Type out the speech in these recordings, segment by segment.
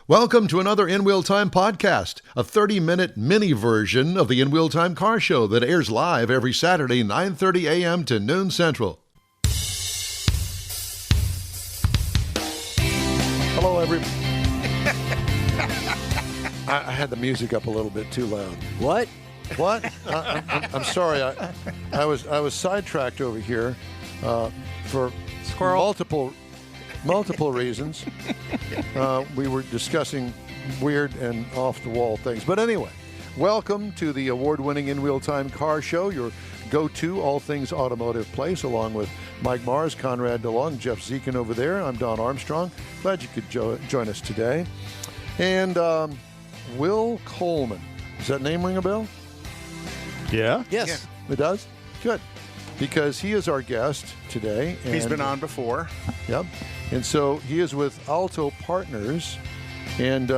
Welcome to another In Wheel Time podcast, a 30-minute mini version of the In Wheel Time car show that airs live every Saturday, 9:30 a.m. to noon Central. Hello, everybody. I had the music up a little bit too loud. What? I'm sorry. I was sidetracked over here for multiple reasons. We were discussing weird and off-the-wall things. But anyway, welcome to the award-winning In Wheel Time car show, your go-to all things automotive place, along with Mike Mars, Konrad DeLong, Jeff Zekin over there. I'm Don Armstrong. Glad you could join us today. And Will Coleman. Does that name ring a bell? Yeah? Yes. It does? Good. Because he is our guest today. And, He's been on before. Yep. And so he is with Alto Partners, and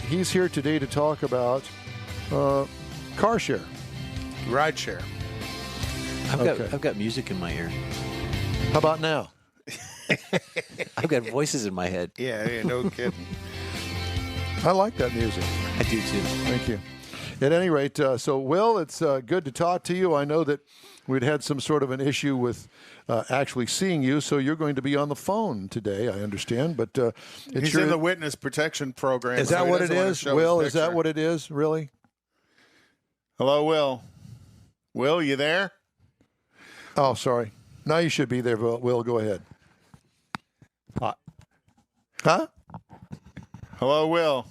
he's here today to talk about car share. Ride share. I've got music in my ear. How about now? I've got voices in my head. Yeah, no kidding. I like that music. I do too. Thank you. At any rate, so Will, it's good to talk to you. I know that we'd had some sort of an issue with actually seeing you, so you're going to be on the phone today, I understand. But He's in the witness protection program. Is that what it is, Will? Is that what it is, really? Hello, Will. Will, you there? Oh, sorry. Now you should be there, Will. Go ahead. Huh? Hello, Will.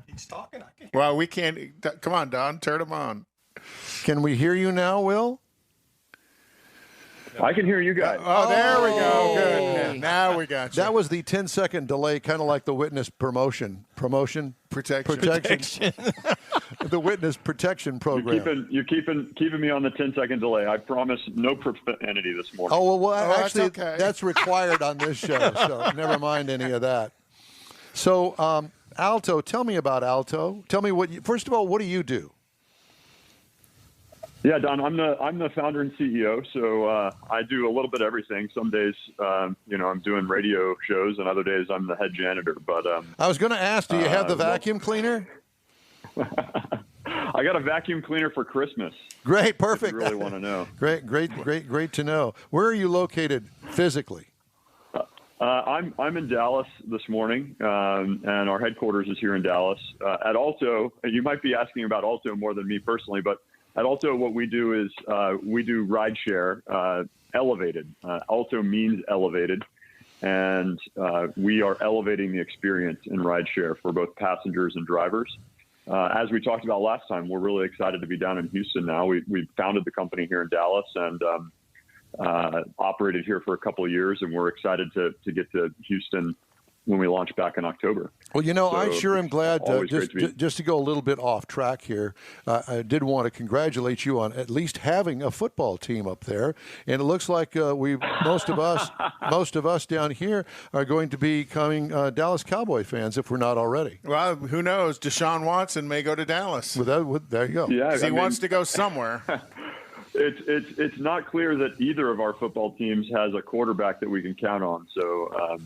He's talking. I can't. Well, we can't. Come on, Don. Turn him on. Can we hear you now, Will? I can hear you guys. Oh, there we go. Good. Yeah, now we got you. That was the 10-second delay, kind of like the witness protection. Protection. The witness protection program. You're keeping me on the 10-second delay. I promise no profanity this morning. Oh, well, actually, that's okay. That's required on this show, so never mind any of that. So, Alto, tell me about Alto. Tell me first of all, what do you do? Yeah, Don, I'm the founder and CEO, so I do a little bit of everything. Some days, I'm doing radio shows, and other days I'm the head janitor. But I was going to ask, do you have the vacuum cleaner? I got a vacuum cleaner for Christmas. Great, perfect. If you really want to know. Great to know. Where are you located physically? I'm in Dallas this morning, and our headquarters is here in Dallas. At Alto, you might be asking about Alto more than me personally, but at Alto, what we do is we do ride share, elevated. Alto means elevated, and we are elevating the experience in ride share for both passengers and drivers. As we talked about last time, we're really excited to be down in Houston now. We founded the company here in Dallas and operated here for a couple of years, and we're excited to get to Houston when we launch back in October. Well, I sure am glad, just to go a little bit off track here, I did want to congratulate you on at least having a football team up there. And it looks like most of us down here are going to be becoming Dallas Cowboy fans if we're not already. Well, who knows? Deshaun Watson may go to Dallas. There you go. Yeah, because he wants to go somewhere. It's not clear that either of our football teams has a quarterback that we can count on. So,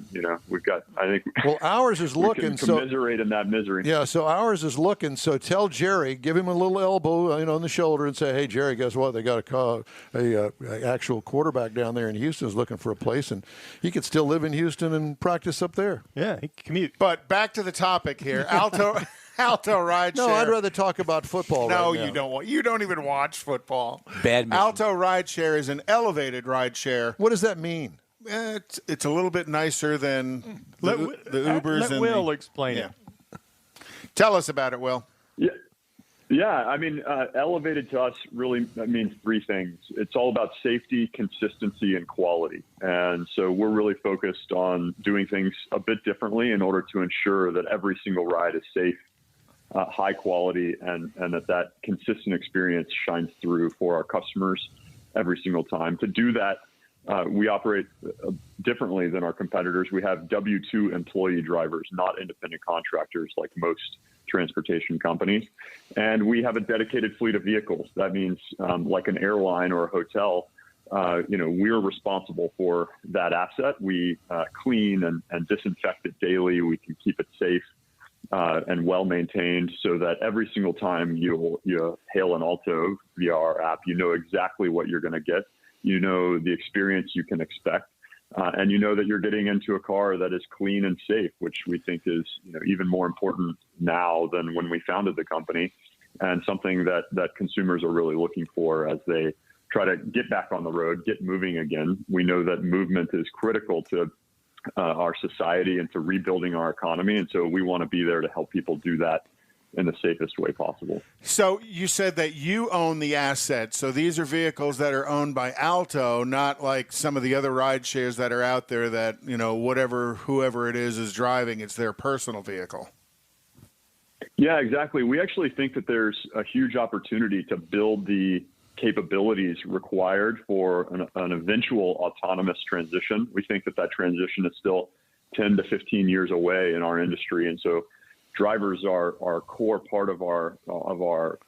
we've got, I think. Well, ours is looking. We can commiserate in that misery. Yeah, so ours is looking. So tell Jerry, give him a little elbow, on the shoulder, and say, "Hey, Jerry, guess what? They got a actual quarterback down there in Houston is looking for a place, and he could still live in Houston and practice up there." Yeah, he can commute. But back to the topic here, Alto Ride Share. No, I'd rather talk about football. No, right now. you don't. You don't even watch football. Badminton. Alto Ride Share is an elevated ride share. What does that mean? It's a little bit nicer than the Ubers. Let Will explain it. Tell us about it, Will. Yeah. I mean, elevated to us really means three things. It's all about safety, consistency, and quality. And so we're really focused on doing things a bit differently in order to ensure that every single ride is safe, high quality, and that consistent experience shines through for our customers every single time. To do that, we operate differently than our competitors. We have W-2 employee drivers, not independent contractors like most transportation companies. And we have a dedicated fleet of vehicles. That means like an airline or a hotel, we're responsible for that asset. We clean and disinfect it daily. We can keep it maintained so that every single time you hail an Alto via our app, you know exactly what you're going to get. You know the experience you can expect. And you know that you're getting into a car that is clean and safe, which we think is even more important now than when we founded the company, and something that consumers are really looking for as they try to get back on the road, get moving again. We know that movement is critical to our society and to rebuilding our economy, and so we want to be there to help people do that in the safest way possible. So you said that you own the asset. So these are vehicles that are owned by Alto, not like some of the other ride shares that are out there that, whoever it is driving, it's their personal vehicle. Yeah, exactly. We actually think that there's a huge opportunity to build the capabilities required for an eventual autonomous transition. We think that transition is still 10 to 15 years away in our industry. And so drivers are a core part of our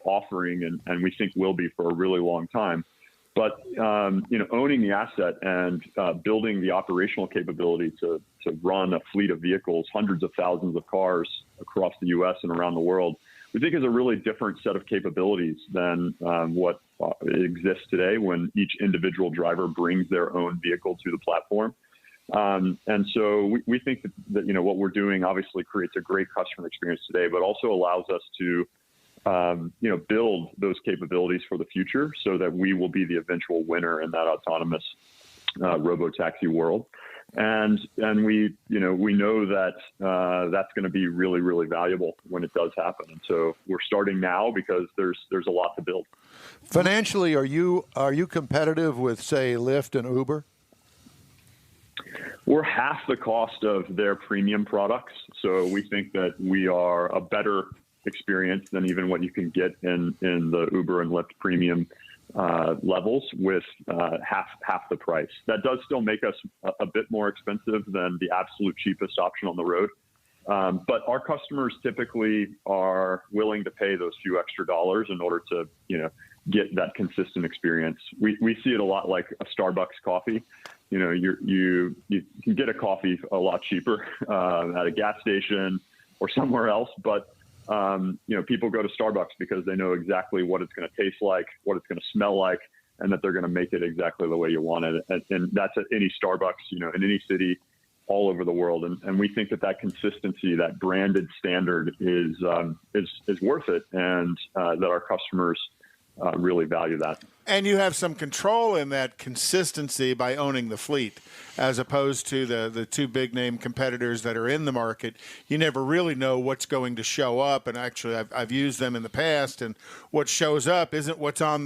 offering, and we think will be for a really long time. But owning the asset and building the operational capability to run a fleet of vehicles, hundreds of thousands of cars across the U.S. and around the world, we think is a really different set of capabilities than what exists today when each individual driver brings their own vehicle to the platform. And so we think that what we're doing obviously creates a great customer experience today, but also allows us to build those capabilities for the future so that we will be the eventual winner in that autonomous robo-taxi world. And we know that that's going to be really, really valuable when it does happen. And so we're starting now because there's a lot to build. Financially, are you competitive with, say, Lyft and Uber? We're half the cost of their premium products. So we think that we are a better experience than even what you can get in the Uber and Lyft premium levels with half the price. That does still make us a bit more expensive than the absolute cheapest option on the road. But our customers typically are willing to pay those few extra dollars in order to, get that consistent experience. We see it a lot like a Starbucks coffee. You can get a coffee a lot cheaper at a gas station or somewhere else, but people go to Starbucks because they know exactly what it's going to taste like, what it's going to smell like, and that they're going to make it exactly the way you want it. And that's at any Starbucks, in any city all over the world. And we think that consistency, that branded standard is worth it, and that our customers really value that. And you have some control in that consistency by owning the fleet, as opposed to the two big name competitors that are in the market. You never really know what's going to show up. And actually, I've used them in the past, and what shows up isn't what's on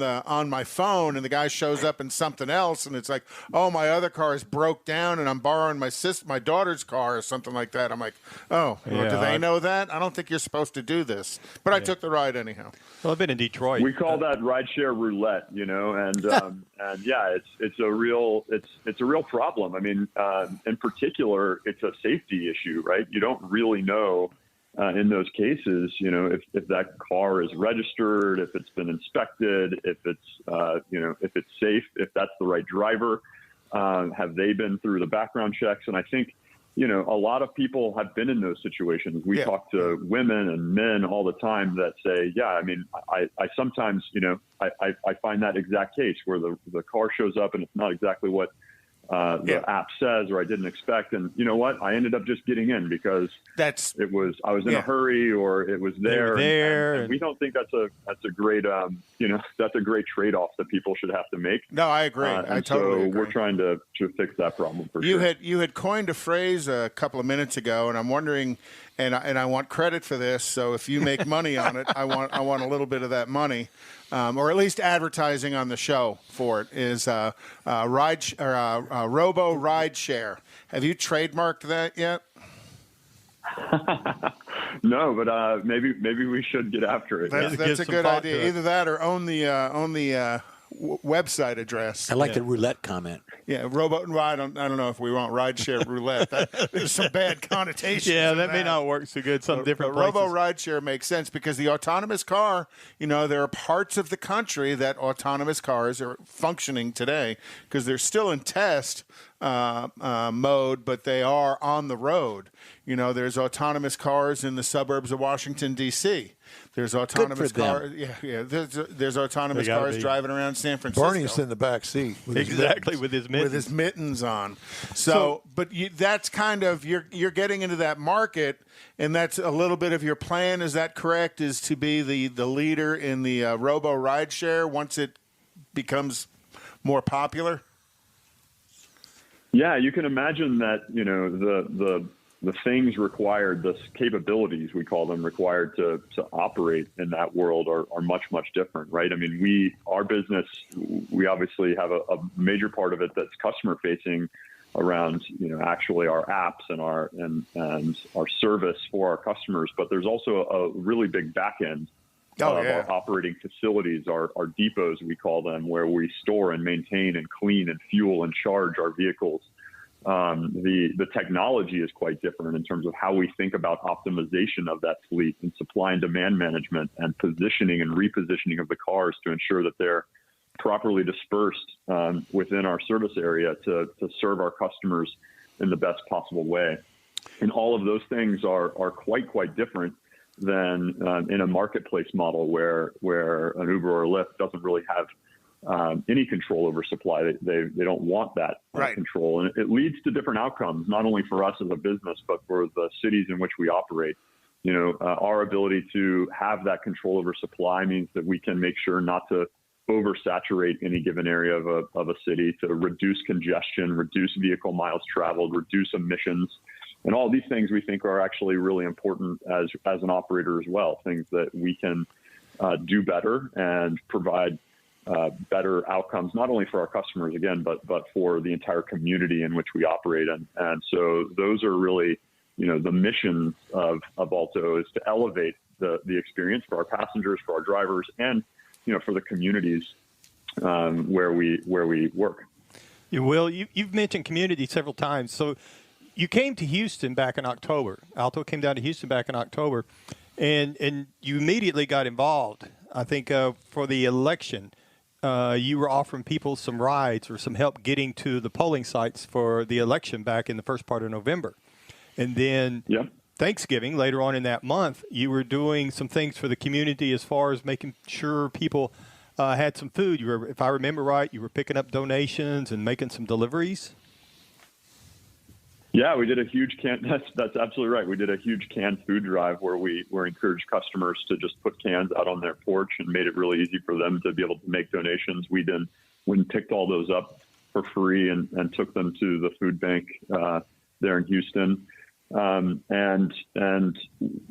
my phone. And the guy shows up in something else, and it's like, oh, my other car is broke down, and I'm borrowing my daughter's car or something like that. I'm like, oh, do they know that? I don't think you're supposed to do this. But I took the ride anyhow. Well, I've been in Detroit. We call that rideshare roulette, and yeah, it's a real problem. I mean, in particular, it's a safety issue, right? You don't really know in those cases, if that car is registered, if it's been inspected, if it's safe, if that's the right driver, have they been through the background checks? And I think, a lot of people have been in those situations. We talk to women and men all the time that say, yeah, I mean, I sometimes, I find that exact case where the car shows up and it's not exactly what the app says, or I didn't expect. And you know what? I ended up just getting in because I was in a hurry, or it was there. And we don't think that's a great, that's a great trade-off that people should have to make. No, I agree. I totally agree. We're trying to fix that problem for sure. You had coined a phrase a couple of minutes ago, and I'm wondering, and I want credit for this. So if you make money on it, I want a little bit of that money. Or at least advertising on the show for it, is Robo Ride Share. Have you trademarked that yet? No, but maybe we should get after it. That's a good idea. Either that or own the website address. I like the roulette comment. Yeah, I don't know if we want rideshare roulette. There's some bad connotations. Yeah, that may not work so good. Some different places. Robo rideshare makes sense because the autonomous car, there are parts of the country that autonomous cars are functioning today because they're still in test. mode, but they are on the road. You know, there's autonomous cars in the suburbs of Washington, D.C. There's autonomous cars. Yeah. There's autonomous cars driving around San Francisco. Bernie's in the back seat. With his mittens on. So but that's kind of you're getting into that market, and that's a little bit of your plan. Is that correct? Is to be the leader in the robo ride share once it becomes more popular? Yeah, you can imagine that, you know, the things required, the capabilities, we call them, required to operate in that world are much, much different, right? I mean, our business, we obviously have a major part of it that's customer facing around, you know, actually our apps and our service for our customers, but there's also a really big back end of our operating facilities, our depots, we call them, where we store and maintain and clean and fuel and charge our vehicles. The technology is quite different in terms of how we think about optimization of that fleet and supply and demand management and positioning and repositioning of the cars to ensure that they're properly dispersed within our service area to serve our customers in the best possible way. And all of those things are quite different than in a marketplace model where an Uber or a Lyft doesn't really have any control over supply. They don't want that control. And it leads to different outcomes, not only for us as a business, but for the cities in which we operate. You know, our ability to have that control over supply means that we can make sure not to oversaturate any given area of a city, to reduce congestion, reduce vehicle miles traveled, reduce emissions. And all these things we think are actually really important as an operator as well, things that we can do better and provide better outcomes, not only for our customers, again, but for the entire community in which we operate. And so those are really, you know, the mission of Alto is to elevate the experience for our passengers, for our drivers, and, you know, for the communities where we work. You will. You've mentioned community several times. So you came to Houston back in October. Alto came down to Houston back in October, and you immediately got involved. I think for the election, you were offering people some rides or some help getting to the polling sites for the election back in the first part of November. And then Thanksgiving, later on in that month, you were doing some things for the community as far as making sure people had some food. You were, if I remember right, you were picking up donations and making some deliveries. Yeah, we did a huge that's absolutely right. We did a huge canned food drive where we encouraged customers to just put cans out on their porch and made it really easy for them to be able to make donations. We then went and picked all those up for free and took them to the food bank there in Houston. And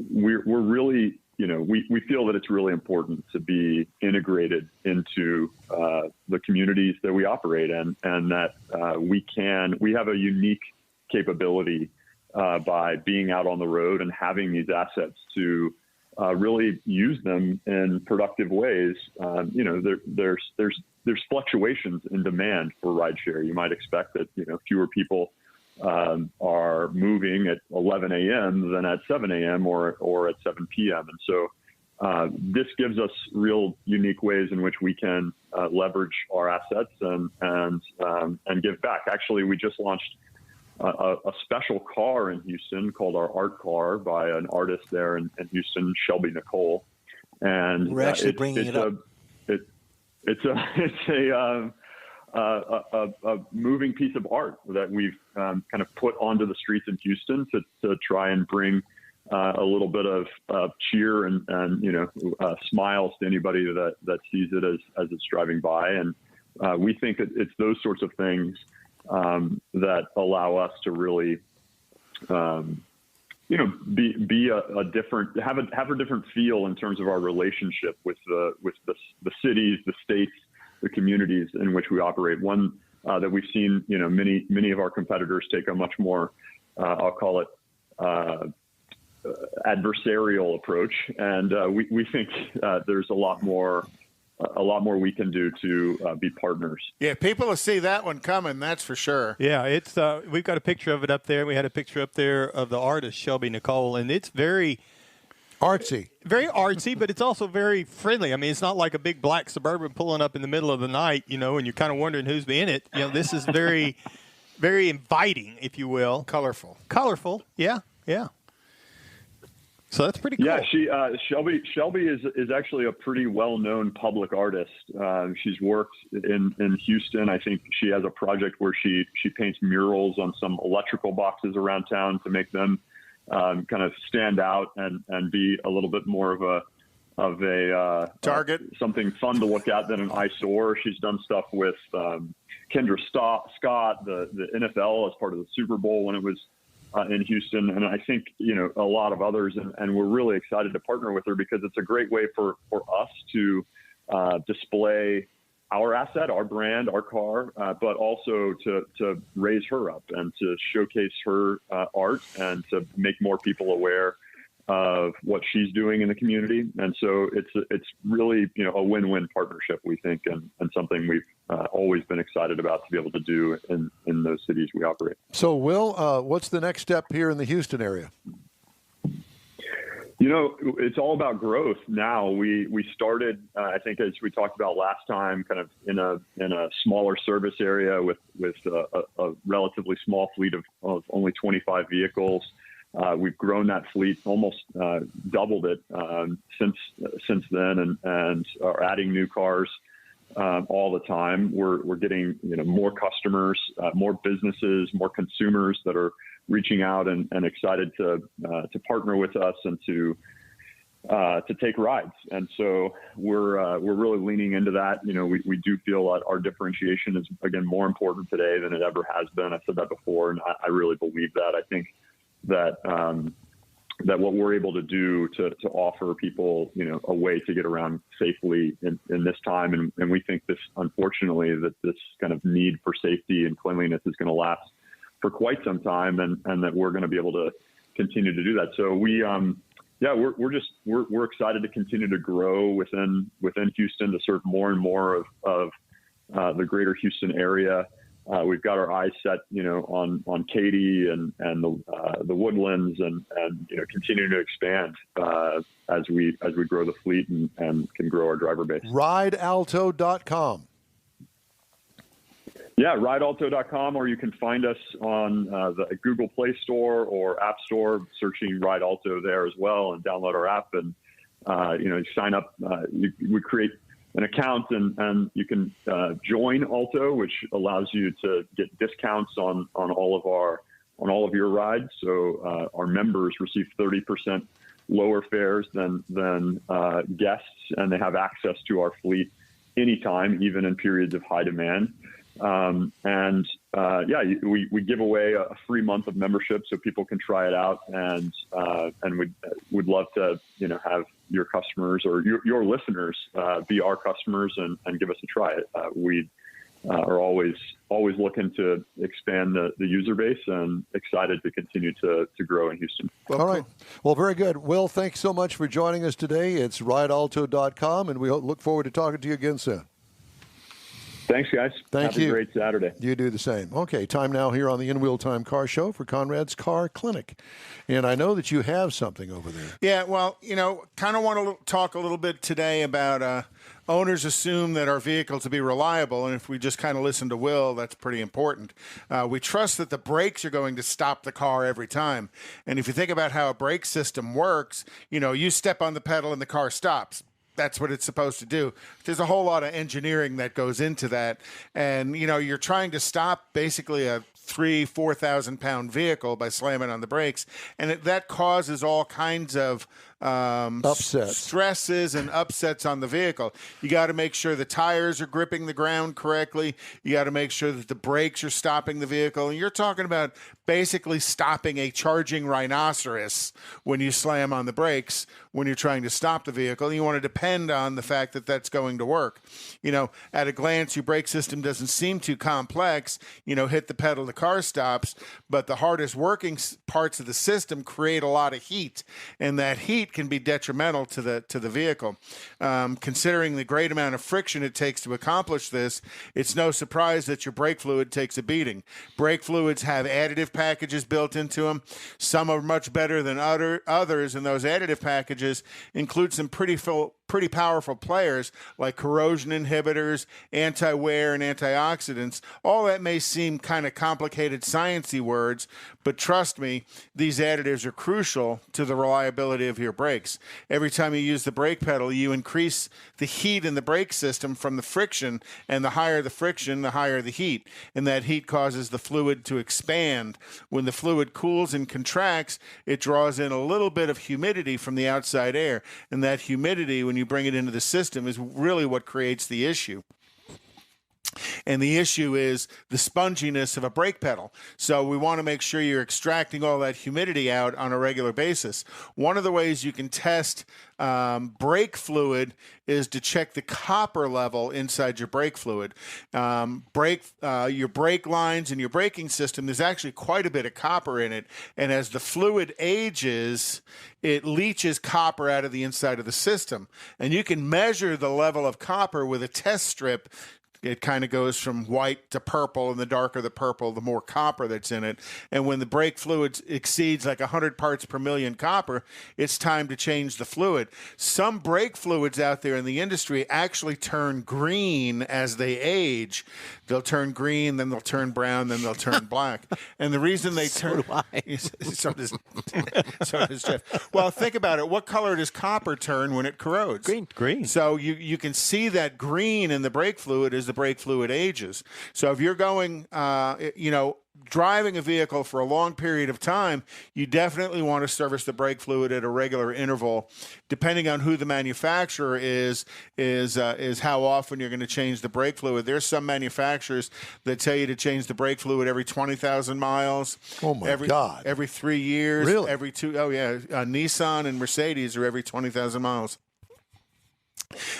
we're really, you know, we feel that it's really important to be integrated into the communities that we operate in, and that we have a unique capability by being out on the road and having these assets to really use them in productive ways. You know, there's fluctuations in demand for rideshare. You might expect that, you know, fewer people are moving at 11 a.m. than at 7 a.m. or at 7 p.m. And so this gives us real unique ways in which we can leverage our assets and give back. Actually, we just launched a special car in Houston called our Art Car by an artist there in Houston, Shelbi Nicole. And we're actually bringing it up. It's a moving piece of art that we've kind of put onto the streets in Houston to try and bring a little bit of cheer and you know, smiles to anybody that sees it as it's driving by. And we think that it's those sorts of things that allow us to really, you know, be a different, have a different feel in terms of our relationship with the cities, the states, the communities in which we operate. One that we've seen, you know, many of our competitors take a much more, I'll call it, adversarial approach, and we think there's a lot more we can do to be partners. Yeah, people will see that one coming, that's for sure. Yeah, it's we've got a picture of it up there. We had a picture up there of the artist Shelbi Nicole, and it's very artsy, but it's also very friendly. I mean, it's not like a big black Suburban pulling up in the middle of the night, you know, and you're kind of wondering who's in it. You know, this is very very inviting, if you will. Colorful. Colorful, yeah. So that's pretty cool. Yeah, Shelbi is actually a pretty well-known public artist. She's worked in Houston. I think she has a project where she paints murals on some electrical boxes around town to make them kind of stand out and be a little bit more of a target, something fun to look at than an eyesore. She's done stuff with Kendra Scott, the NFL as part of the Super Bowl when it was in Houston, and I think a lot of others, and we're really excited to partner with her because it's a great way for us to display our asset, our brand, our car, but also to raise her up and to showcase her art and to make more people aware of what she's doing in the community. And so it's really a win-win partnership, we think, and something we've always been excited about to be able to do in those cities we operate. So, Will, what's the next step here in the Houston area? It's all about growth now. We started, I think, as we talked about last time, kind of in a smaller service area with a relatively small fleet of only 25 vehicles. We've grown that fleet, almost doubled it since then, and are adding new cars all the time. We're getting more customers, more businesses, more consumers that are reaching out and excited to partner with us and to take rides. And so we're really leaning into that. We do feel that our differentiation is, again, more important today than it ever has been. I've said that before, and I really believe that. I think that what we're able to do to offer people, a way to get around safely in this time. And we think this, unfortunately, that this kind of need for safety and cleanliness is going to last for quite some time, and that we're going to be able to continue to do that. So we're excited to continue to grow within Houston to serve more and more of the greater Houston area. We've got our eyes set, on Katy and the Woodlands, and continue to expand as we grow the fleet and can grow our driver base. RideAlto.com. Yeah, RideAlto.com, or you can find us on the Google Play Store or App Store, searching Ride Alto there as well, and download our app and sign up. We create an account, and you can join Alto, which allows you to get discounts on all of your rides. So our members receive 30% lower fares than guests, and they have access to our fleet anytime, even in periods of high demand. We give away a free month of membership so people can try it out, and we'd love to have your customers or your listeners be our customers and give us a try. We are always looking to expand the user base, and excited to continue to grow in Houston. Well, all right. Well, very good. Will, thanks so much for joining us today. It's RideAlto.com, and we look forward to talking to you again soon. Thanks, guys. Have a great Saturday. You do the same. Okay, time now here on the In Wheel Time Car Show for Konrad's Car Clinic. And I know that you have something over there. Yeah, well, kind of want to talk a little bit today about owners assume that our vehicles will be reliable, and if we just kind of listen to Will, that's pretty important. We trust that the brakes are going to stop the car every time. And if you think about how a brake system works, you step on the pedal and the car stops. That's what it's supposed to do. There's a whole lot of engineering that goes into that. And, you're trying to stop basically a 4,000 pound vehicle by slamming on the brakes. And that causes all kinds of upsets, stresses and upsets on the vehicle. You got to make sure the tires are gripping the ground correctly. You got to make sure that the brakes are stopping the vehicle. And you're talking about basically stopping a charging rhinoceros when you slam on the brakes when you're trying to stop the vehicle. And you want to depend on the fact that that's going to work. At a glance, your brake system doesn't seem too complex. Hit the pedal, the car stops. But the hardest working parts of the system create a lot of heat, and that heat can be detrimental to the vehicle. Considering the great amount of friction it takes to accomplish this, it's no surprise that your brake fluid takes a beating. Brake fluids have additive packages built into them. Some are much better than others, and those additive packages include some pretty pretty powerful players like corrosion inhibitors, anti-wear, and antioxidants. All that may seem kind of complicated sciencey words, but trust me, these additives are crucial to the reliability of your brakes. Every time you use the brake pedal, you increase the heat in the brake system from the friction, and the higher the friction, the higher the heat, and that heat causes the fluid to expand. When the fluid cools and contracts, it draws in a little bit of humidity from the outside air, and that humidity, when you bring it into the system, is really what creates the issue. And the issue is the sponginess of a brake pedal. So we want to make sure you're extracting all that humidity out on a regular basis. One of the ways you can test brake fluid is to check the copper level inside your brake fluid. Your brake lines and your braking system, there's actually quite a bit of copper in it. And as the fluid ages, it leaches copper out of the inside of the system. And you can measure the level of copper with a test strip. It kind of goes from white to purple, and the darker the purple, the more copper that's in it. And when the brake fluid exceeds like 100 parts per million copper, it's time to change the fluid. Some brake fluids out there in the industry actually turn green as they age. They'll turn green, then they'll turn brown, then they'll turn black. And the reason they turn... So does Jeff. Well, think about it. What color does copper turn when it corrodes? Green. So you can see that green in the brake fluid as the brake fluid ages. So if you're going, driving a vehicle for a long period of time, you definitely want to service the brake fluid at a regular interval. Depending on who the manufacturer is how often you're going to change the brake fluid. There's some manufacturers that tell you to change the brake fluid every 20,000 miles. Oh my God! Every 3 years. Really? Every two. Oh yeah. Nissan and Mercedes are every 20,000 miles.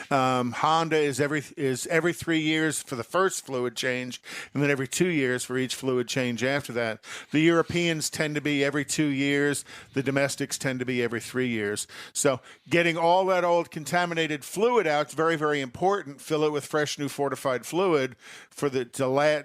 Honda is every 3 years for the first fluid change, and then every 2 years for each fluid change after that. The Europeans tend to be every 2 years. The domestics tend to be every 3 years. So getting all that old contaminated fluid out is very, very important. Fill it with fresh, new fortified fluid for the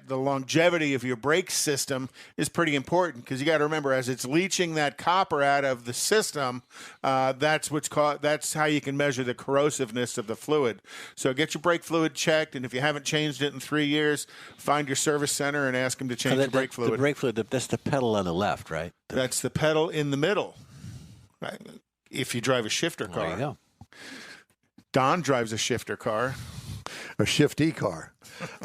longevity of your brake system is pretty important, because you got to remember, as it's leaching that copper out of the system, that's how you can measure the corrosiveness of the fluid. So get your brake fluid checked, and if you haven't changed it in 3 years, find your service center and ask them to change the brake fluid. The brake fluid, that's the pedal on the left, right? That's the pedal in the middle. Right. If you drive a shifter car. There you go. Don drives a shifter car. A shifty car.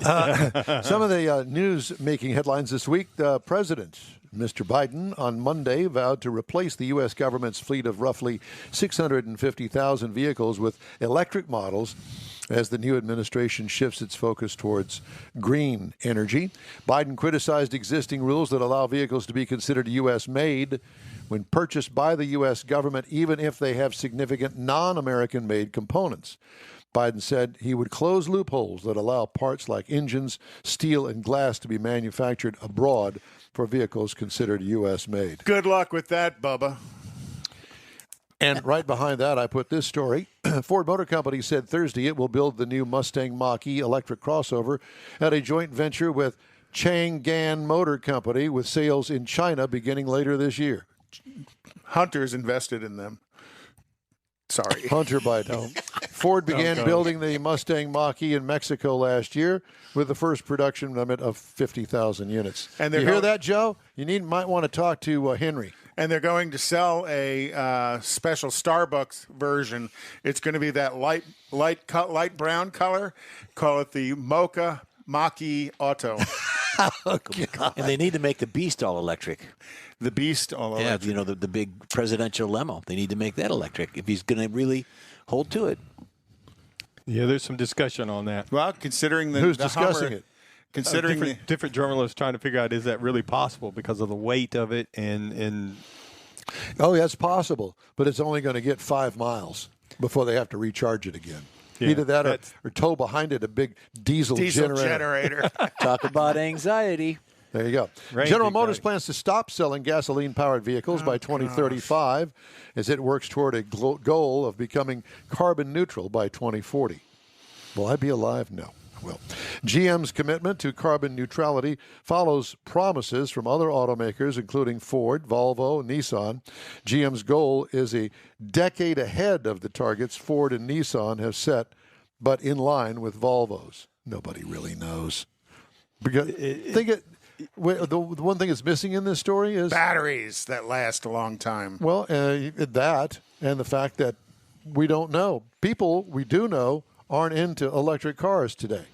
Some of the news-making headlines this week. The president, Mr. Biden, on Monday vowed to replace the U.S. government's fleet of roughly 650,000 vehicles with electric models as the new administration shifts its focus towards green energy. Biden criticized existing rules that allow vehicles to be considered U.S.-made when purchased by the U.S. government, even if they have significant non-American-made components. Biden said he would close loopholes that allow parts like engines, steel, and glass to be manufactured abroad for vehicles considered U.S.-made. Good luck with that, Bubba. And right behind that, I put this story. Ford Motor Company said Thursday it will build the new Mustang Mach-E electric crossover at a joint venture with Chang'an Motor Company, with sales in China beginning later this year. Hunter's invested in them. Sorry. Hunter Biden. Ford began building the Mustang Mach-E in Mexico last year with the first production limit of 50,000 units. And you hear that, Joe? You might want to talk to Henry. And they're going to sell a special Starbucks version. It's going to be that light brown color. Call it the Mocha Mach-E Auto. And they need to make the Beast all electric. The Beast all electric. Yeah, the big presidential limo. They need to make that electric if he's going to really hold to it. Yeah, there's some discussion on that. Well, considering who's discussing it? Considering different journalists trying to figure out, is that really possible because of the weight of it and Oh, that's possible, but it's only going to get 5 miles before they have to recharge it again. Yeah, either that or tow behind it a big diesel generator. Talk about anxiety. There you go. General Motors plans to stop selling gasoline-powered vehicles by 2035 as it works toward a goal of becoming carbon neutral by 2040. Will I be alive? No. Well, GM's commitment to carbon neutrality follows promises from other automakers, including Ford, Volvo, and Nissan. GM's goal is a decade ahead of the targets Ford and Nissan have set, but in line with Volvo's. Nobody really knows. Because the one thing that's missing in this story is Batteries that last a long time. well, that and the fact that we don't know. People we do know aren't into electric cars today.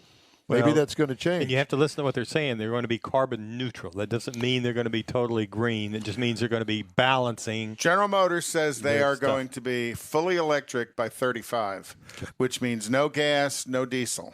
Maybe Well, that's going to change. And you have to listen to what they're saying. They're going to be carbon neutral. That doesn't mean they're going to be totally green. It just means they're going to be balancing. General Motors says they Their are stuff. going to be fully electric by 35, which means no gas, no diesel.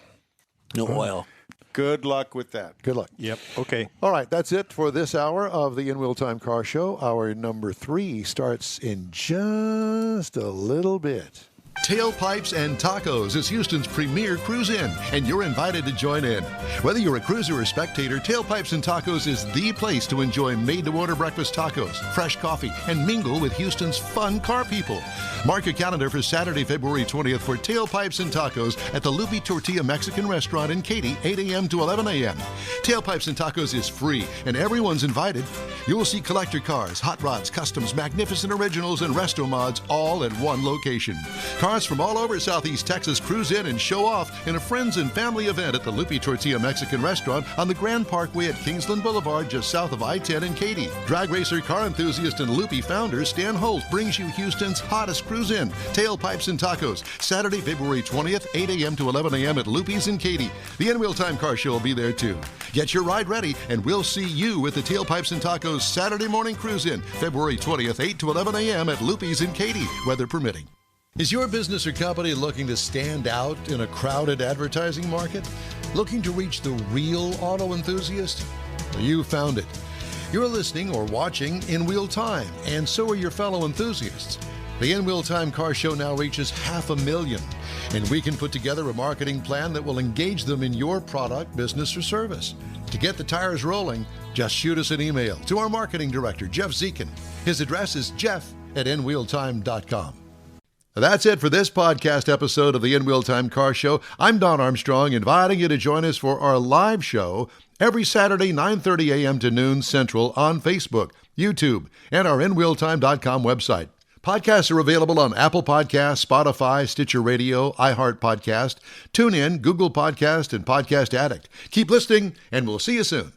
No oil. Good luck with that. Good luck. Yep. Okay. All right, that's it for this hour of the In Wheel Time Car Show. Hour number 3 starts in just a little bit. Tailpipes and Tacos is Houston's premier cruise-in, and you're invited to join in. Whether you're a cruiser or spectator, Tailpipes and Tacos is the place to enjoy made-to-order breakfast tacos, fresh coffee, and mingle with Houston's fun car people. Mark your calendar for Saturday, February 20th for Tailpipes and Tacos at the Lupi Tortilla Mexican Restaurant in Katy, 8 a.m. to 11 a.m. Tailpipes and Tacos is free, and everyone's invited. You will see collector cars, hot rods, customs, magnificent originals, and resto mods all at one location. Cars from all over Southeast Texas cruise in and show off in a friends and family event at the Lupi Tortilla Mexican Restaurant on the Grand Parkway at Kingsland Boulevard, just south of I-10 in Katy. Drag racer, car enthusiast, and Lupi founder Stan Holt brings you Houston's hottest cruise in, Tailpipes and Tacos, Saturday, February 20th, 8 a.m. to 11 a.m. at Lupi's in Katy. The In Wheel Time Car Show will be there too. Get your ride ready, and we'll see you at the Tailpipes and Tacos Saturday morning cruise in, February 20th, 8 to 11 a.m. at Lupi's in Katy, weather permitting. Is your business or company looking to stand out in a crowded advertising market? Looking to reach the real auto enthusiast? Well, you found it. You're listening or watching In Wheel Time, and so are your fellow enthusiasts. The In Wheel Time Car Show now reaches 500,000, and we can put together a marketing plan that will engage them in your product, business, or service. To get the tires rolling, just shoot us an email to our marketing director, Jeff Zekin. His address is jeff@inwheeltime.com. That's it for this podcast episode of the In Wheel Time Car Show. I'm Don Armstrong, inviting you to join us for our live show every Saturday, 9:30 a.m. to noon Central on Facebook, YouTube, and our InWheelTime.com website. Podcasts are available on Apple Podcasts, Spotify, Stitcher Radio, iHeart Podcast, TuneIn, Google Podcast, and Podcast Addict. Keep listening, and we'll see you soon.